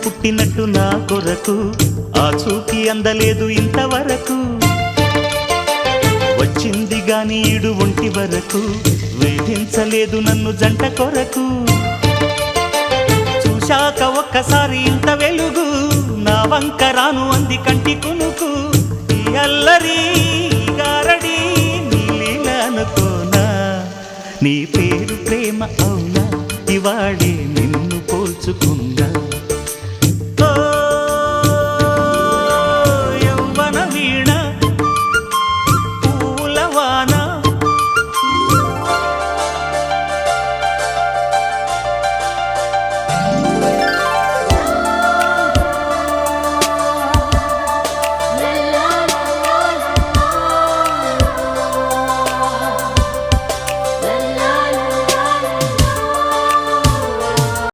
పుట్టినట్టు నా కొరకు ఆ చూకి అందలేదు ఇంతవరకు వచ్చింది గాని ఈడు ఒంటి వరకు వేధించలేదు నన్ను జంట కొరకు చూశాక ఒక్కసారి ఇంత వెలుగు నా వంక రాను అంది కంటి కునుకు ఈ అల్లరి గారడి నీలీలనుకోనా నీ పేరు ప్రేమ అవునా ఇవాడే నిన్ను పోల్చుకున్నా